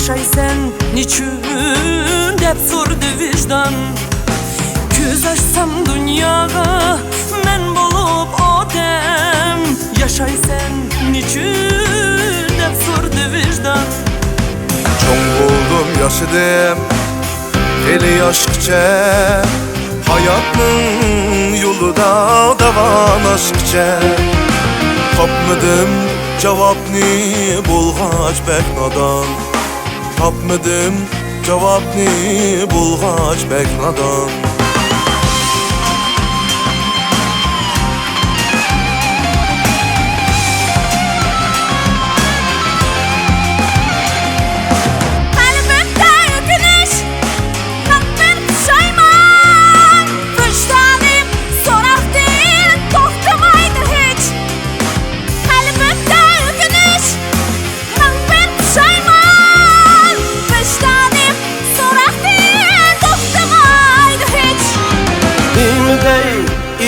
Yaşaysan niçin dep sordu vicdan. Göz açsam dünyaya men bolup odem. Yaşaysan niçin dep sordu vicdan. Çoğ buldum yaşadım eli yaşkıça, hayatın yolu da davam aşkıça. Tapmadım cevapni bulgaç bek nadan. Tapmadım cevapni bulgaç bek nadan.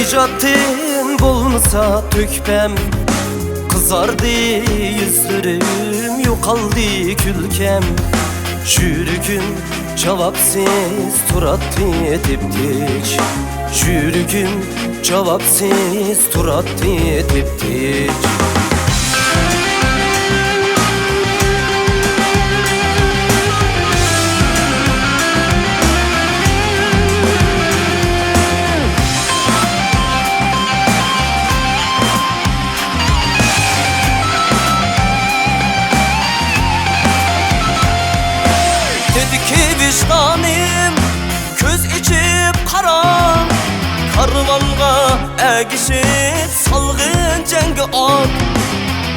İcatın bulmasa tökpem, kızardı yüzlerim, yokaldı külkem. Jürükün cevapsız turattı diptik. Jürükün cevapsız turattı diptik. Vicdanım köz içip karan, karvanga egişip salgın cengi at.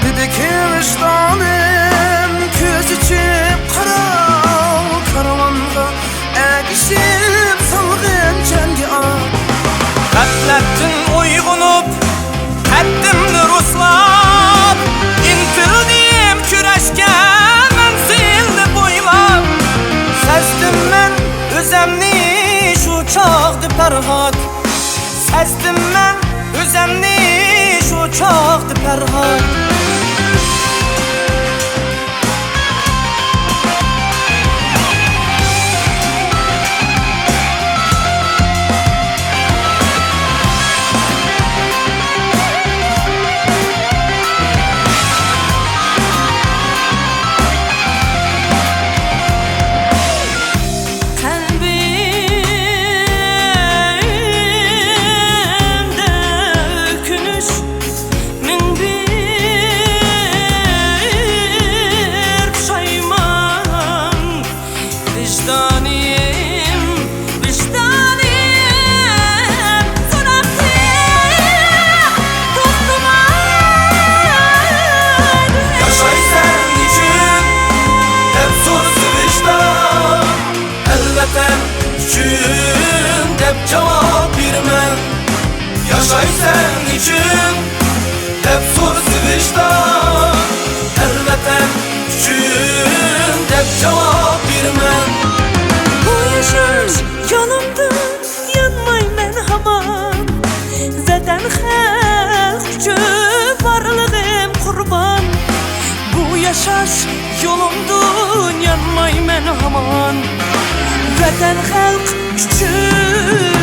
Dedi ki vicdanım köz içip karan, karvanga egişip salgın cengi at. Katlettin uygunup kaddimni ruslap, intildim küreşke mensilni boylap. Sezdim men özemni şu çağdı perhat. Sezdim men özemni şu çağdı perhat. Dep cevap vermem. Yaşaysan için dep sorusu vicdan. Elbeten için dep cevap vermem. Bu yaşaş yanımda yanmay men hamam. Zaten halk üçün varlığım kurban. Bu yaşaş yolumdun yanmay men hamam. Vatan halk üçün